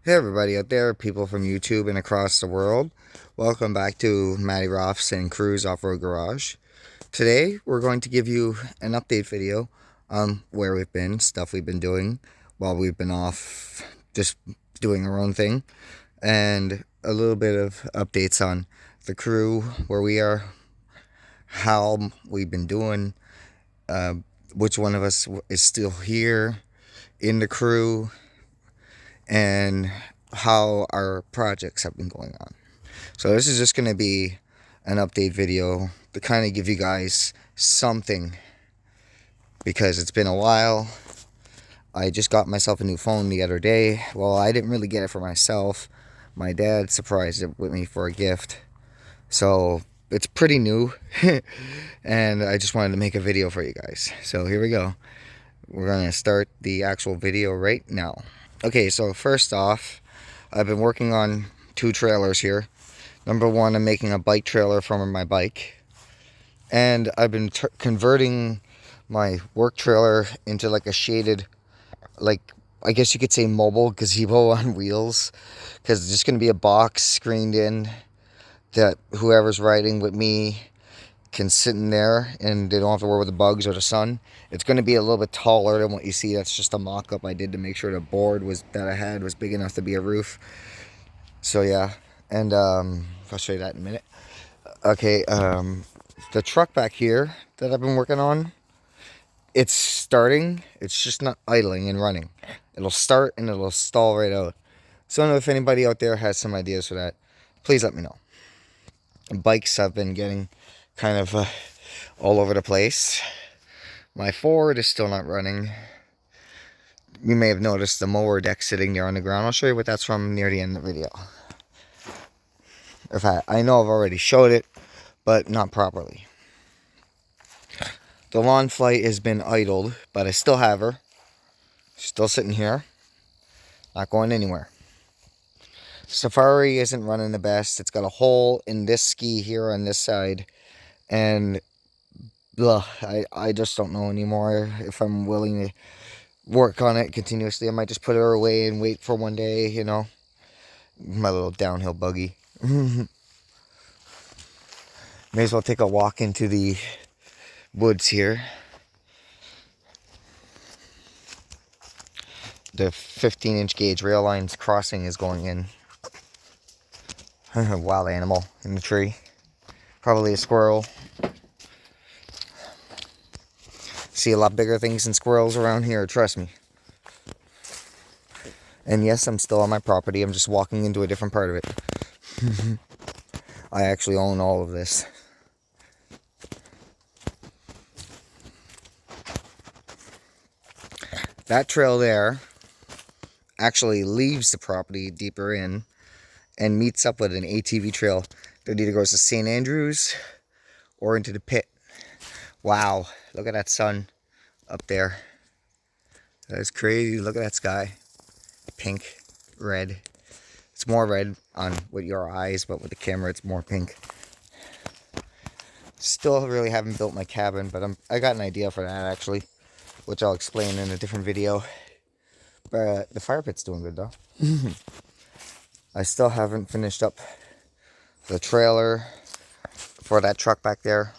Hey everybody out there, people from YouTube and across the world. Welcome back to Matty Roths and Cruz Off-Road Garage. Today we're going to give you an update video on where we've been, stuff we've been doing while we've been off just doing our own thing, and a little bit of updates on the crew, where we are, how we've been doing, uh, which one of us is still here in the crew, and how our projects have been going on. So this is just going to be an update video to kind of give you guys something, because it's been a while. I just got myself a new phone the other day. Well, I didn't really get it for myself. My dad surprised it with me for a gift. So it's pretty new. And I just wanted to make a video for you guys. So here we go. We're going to start the actual video right now. Okay, so first off, I've been working on two trailers here. Number one, I'm making a bike trailer for my bike. And I've been converting my work trailer into like a shaded, like, I guess you could say mobile gazebo on wheels. Because it's just going to be a box screened in that whoever's riding with me can sit in there and they don't have to worry with the bugs or the sun. It's going to be a little bit taller than what you see. That's just a mock-up I did to make sure the board that I had was big enough to be a roof. So yeah, and I'll show you that in a minute. Okay, the truck back here that I've been working on, it's starting. It's just not idling and running. It'll start and it'll stall right out. So I don't know if anybody out there has some ideas for that. Please let me know. Bikes, I've been getting kind of all over the place. My Ford is still not running. You may have noticed the mower deck sitting there on the ground. I'll show you what that's from near the end of the video. In fact, I know I've already showed it, but not properly. The lawn flight has been idled, but I still have her. Still sitting here. Not going anywhere. Safari isn't running the best. It's got a hole in this ski here on this side. And ugh, I just don't know anymore if I'm willing to work on it continuously. I might just put her away and wait for one day, you know. My little downhill buggy. May as well take a walk into the woods here. The 15-inch gauge rail lines crossing is going in. Wild animal in the tree. Probably a squirrel. See a lot bigger things than squirrels around here, trust me. And yes, I'm still on my property. I'm just walking into a different part of it. I actually own all of this. That trail there actually leaves the property deeper in and meets up with an ATV trail that either goes to St. Andrews or into the pit. Wow, look at that sun up there. That's crazy. Look at that sky. Pink, red. It's more red on with your eyes, but with the camera it's more pink. Still really haven't built my cabin, but I got an idea for that actually, which I'll explain in a different video. But the fire pit's doing good though. I still haven't finished up the trailer for that truck back there.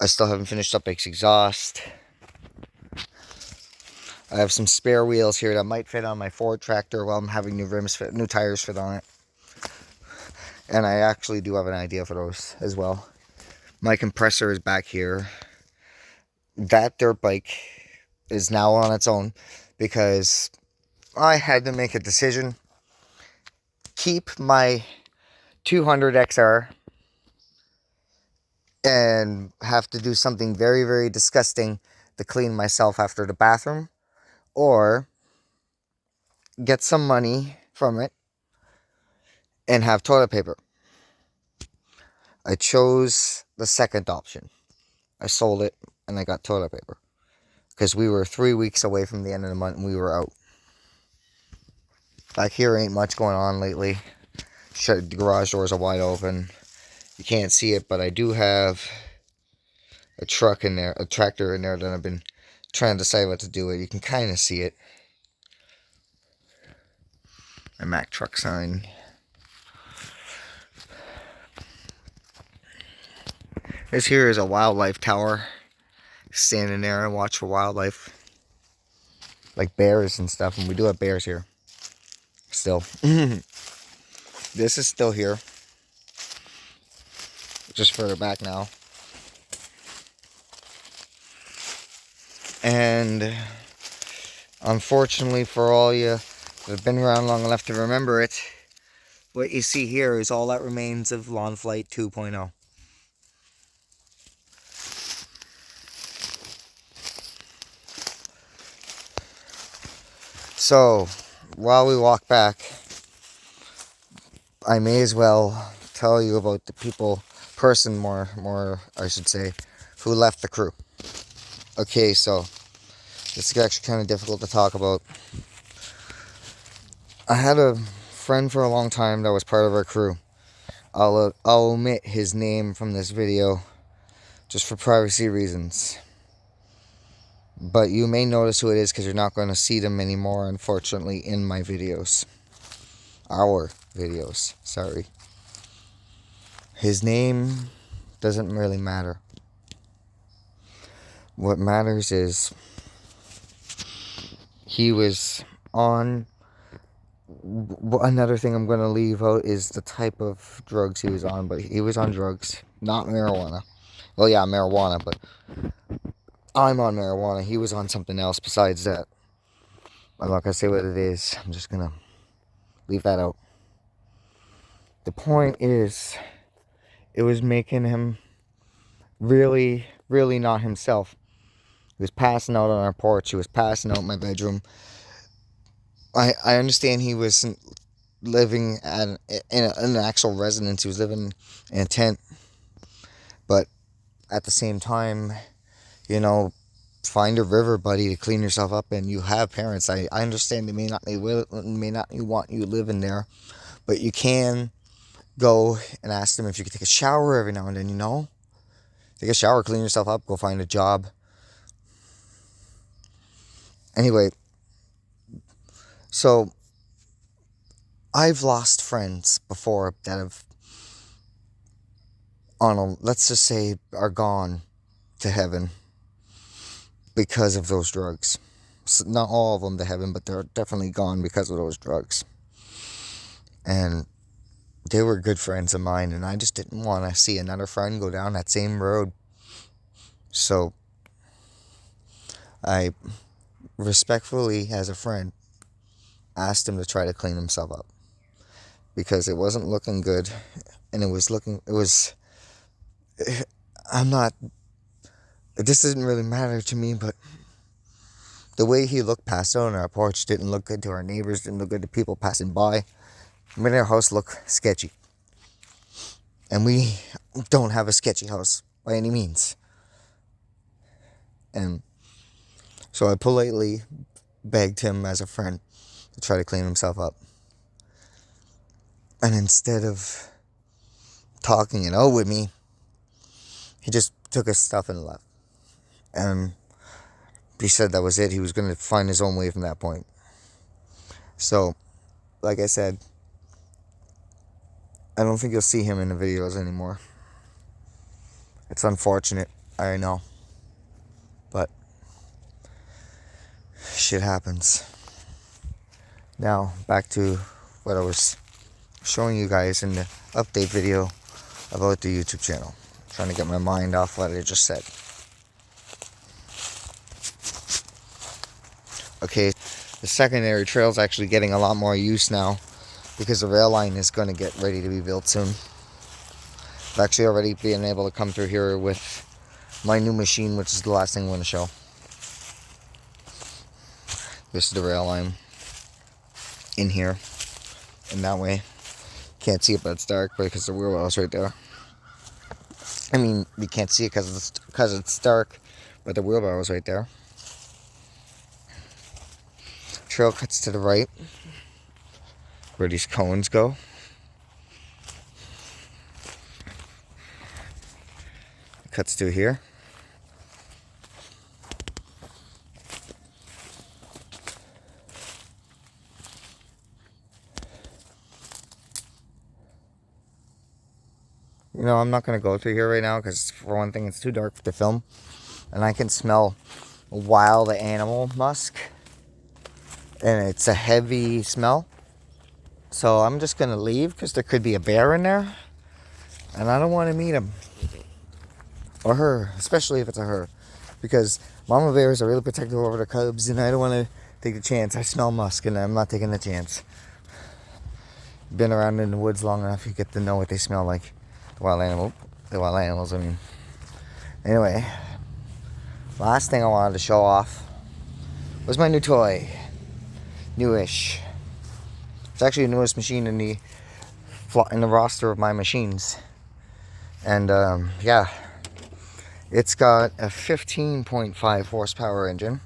I still haven't finished up its exhaust. I have some spare wheels here that might fit on my Ford tractor while I'm having new tires fit on it. And I actually do have an idea for those as well. My compressor is back here. That dirt bike is now on its own because I had to make a decision. Keep my 200 XR and have to do something very, very disgusting to clean myself after the bathroom, or get some money from it and have toilet paper. I chose the second option. I sold it and I got toilet paper because we were 3 weeks away from the end of the month and we were out. Back here ain't much going on lately. The garage doors are wide open. You can't see it, but I do have a truck in there, a tractor in there that I've been trying to decide what to do with. You can kind of see it. Mack truck sign. This here is a wildlife tower. Standing there and watch for wildlife. Like bears and stuff. And we do have bears here. Still. This is still here. Just further back now. And unfortunately for all you that have been around long enough to remember it, what you see here is all that remains of Lawn Flight 2.0. So, while we walk back, I may as well tell you about the person I should say, who left the crew. Okay, so this is actually kind of difficult to talk about. I had a friend for a long time that was part of our crew. I'll omit his name from this video just for privacy reasons. But you may notice who it is because you're not going to see them anymore, unfortunately, in my videos. Our videos, sorry. His name doesn't really matter. What matters is he was on... Another thing I'm going to leave out is the type of drugs he was on, but he was on drugs, not marijuana. Well, yeah, marijuana, but I'm on marijuana. He was on something else besides that. I'm not going to say what it is. I'm just going to leave that out. The point is, it was making him really, really not himself. He was passing out on our porch. He was passing out in my bedroom. I understand he wasn't living in an actual residence. He was living in a tent. But at the same time, you know, find a river, buddy, to clean yourself up. And you have parents. I understand they may not want you living there. But you can go and ask them if you could take a shower every now and then, you know. Take a shower, clean yourself up, go find a job. Anyway, so I've lost friends before that have, let's just say, are gone to heaven because of those drugs. So not all of them to heaven, but they're definitely gone because of those drugs. And they were good friends of mine, and I just didn't want to see another friend go down that same road. So I respectfully, as a friend, asked him to try to clean himself up because it wasn't looking good, and this doesn't really matter to me, but the way he looked past out on our porch didn't look good to our neighbors, didn't look good to people passing by. Made our house look sketchy, and we don't have a sketchy house by any means. And so I politely begged him as a friend to try to clean himself up. And instead of talking it out with me, he just took his stuff and left. And he said that was it. He was going to find his own way from that point. So, like I said, I don't think you'll see him in the videos anymore. It's unfortunate, I know. But shit happens. Now, back to what I was showing you guys in the update video about the YouTube channel. I'm trying to get my mind off what I just said. Okay, the secondary trail is actually getting a lot more use now because the rail line is going to get ready to be built soon. I've actually already been able to come through here with my new machine, which is the last thing I'm going to show. This is the rail line in here, and that way can't see it, but it's dark because the wheelbarrow's right there. I mean, you can't see it because it's dark, but the wheelbarrow's right there. Trail cuts to the right where these cones go. It cuts through here. You know, I'm not going to go through here right now because, for one thing, it's too dark to film. And I can smell wild animal musk. And it's a heavy smell. So I'm just going to leave because there could be a bear in there. And I don't want to meet him. Or her, especially if it's a her. Because mama bears are really protective over their cubs. And I don't want to take the chance. I smell musk and I'm not taking the chance. Been around in the woods long enough, you get to know what they smell like. The wild animals, I mean. Anyway, last thing I wanted to show off was my new toy. Newish. It's actually the newest machine in the roster of my machines. And yeah, it's got a 15.5 horsepower engine,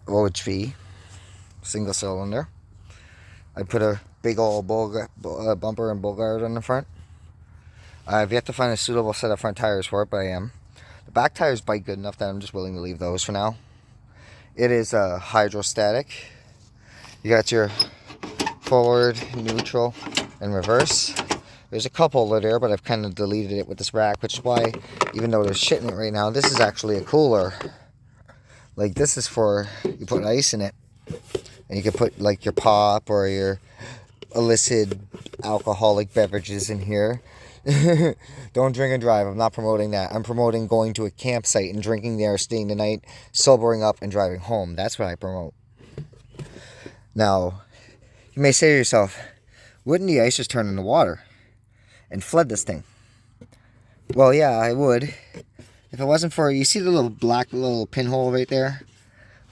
OHV, single cylinder. I put a big old bumper and bull guard on the front. I've yet to find a suitable set of front tires for it, but I am. The back tires bite good enough that I'm just willing to leave those for now. It is hydrostatic. You got your forward, neutral, and reverse. There's a couple there, but I've kind of deleted it with this rack, which is why, even though there's shit in it right now, this is actually a cooler. Like, this is for, you put ice in it, and you can put, like, your pop or your illicit alcoholic beverages in here. Don't drink and drive. I'm not promoting that. I'm promoting going to a campsite and drinking there, staying the night, sobering up, and driving home. That's what I promote. Now, you may say to yourself, wouldn't the ice just turn into water and flood this thing? Well, yeah, I would. If it wasn't for, you see the little black little pinhole right there?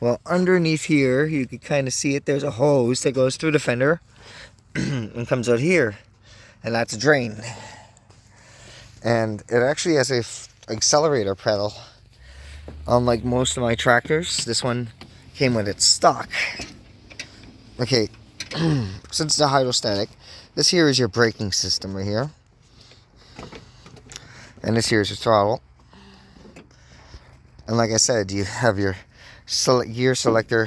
Well, underneath here, you can kind of see it. There's a hose that goes through the fender and comes out here. And that's a drain. And it actually has a accelerator pedal. Unlike most of my tractors, this one came with its stock. Okay, since it's a hydrostatic, this here is your braking system right here. And this here is your throttle. And like I said, you have your gear selector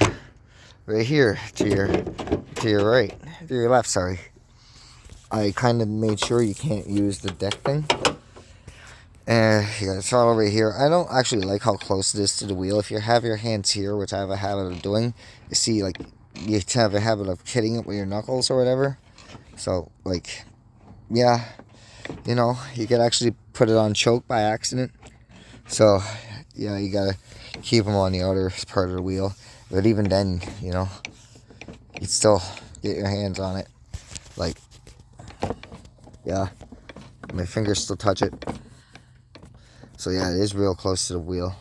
right here to your right, to your left, sorry. I kind of made sure you can't use the deck thing. And you got the throttle right here. I don't actually like how close it is to the wheel. If you have your hands here, which I have a habit of doing, you see, like, you have a habit of hitting it with your knuckles or whatever. So, like, yeah, you know, you could actually put it on choke by accident. So, yeah, you gotta keep them on the outer part of the wheel. But even then, you know, you'd still get your hands on it. Like, yeah, my fingers still touch it. So yeah, it is real close to the wheel.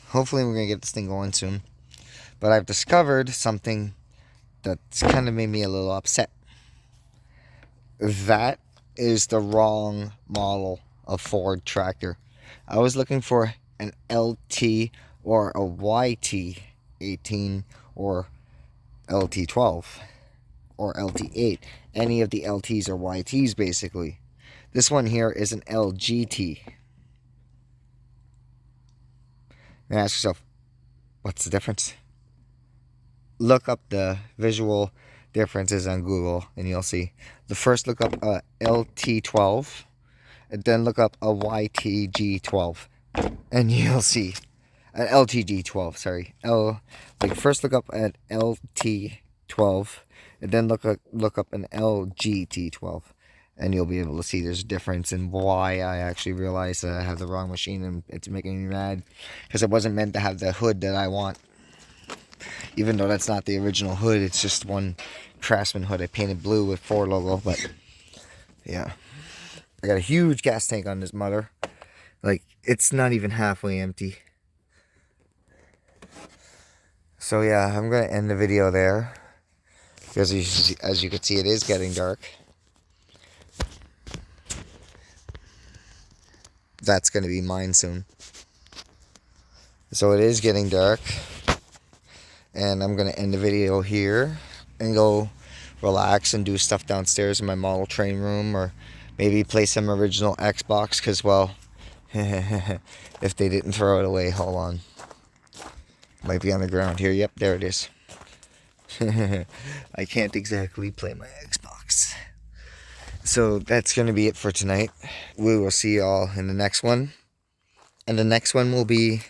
Hopefully we're going to get this thing going soon. But I've discovered something that's kind of made me a little upset. That is the wrong model of Ford tractor. I was looking for an LT or a YT 18 or LT 12 or LT 8. Any of the LTs or YTs basically. This one here is an LGT. And ask yourself, what's the difference? Look up the visual differences on Google and you'll see. The first, look up a LT12 and then look up a YTG12 and you'll see an LTG12, sorry. First look up an LT12 and then look up an LGT12. And you'll be able to see there's a difference in why I actually realized that I have the wrong machine and it's making me mad. Because it wasn't meant to have the hood that I want. Even though that's not the original hood, it's just one Craftsman hood I painted blue with Ford logo. But, yeah. I got a huge gas tank on this motor. Like, it's not even halfway empty. So, yeah, I'm going to end the video there. Because as you can see, it is getting dark. That's going to be mine soon. So it is getting dark. And I'm going to end the video here. And go relax and do stuff downstairs in my model train room. Or maybe play some original Xbox. Because, well, if they didn't throw it away, hold on. Might be on the ground here. Yep, there it is. I can't exactly play my Xbox. So that's going to be it for tonight. We will see y'all in the next one. And the next one will be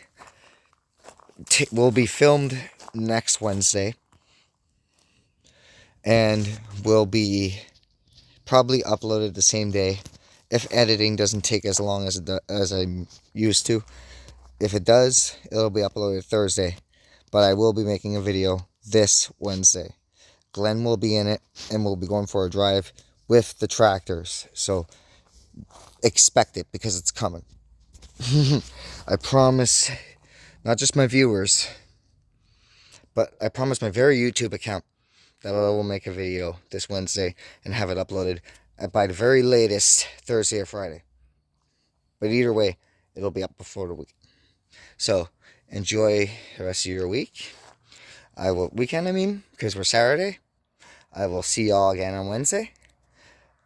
filmed next Wednesday. And will be probably uploaded the same day if editing doesn't take as long as I'm used to. If it does, it'll be uploaded Thursday. But I will be making a video this Wednesday. Glenn will be in it, and we'll be going for a drive with the tractors. So expect it, because it's coming. I promise, not just my viewers, but I promise my very YouTube account that I will make a video this Wednesday and have it uploaded by the very latest Thursday or Friday. But either way, it'll be up before the week. So enjoy the rest of your week. Weekend, because we're Saturday. I will see y'all again on Wednesday.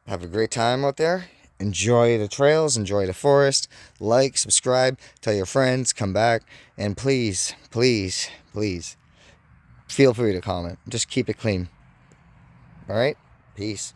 Have a great time out there. Enjoy the trails, enjoy the forest. Like, subscribe, tell your friends, come back, and please, please, please, feel free to comment. Just keep it clean. All right? Peace.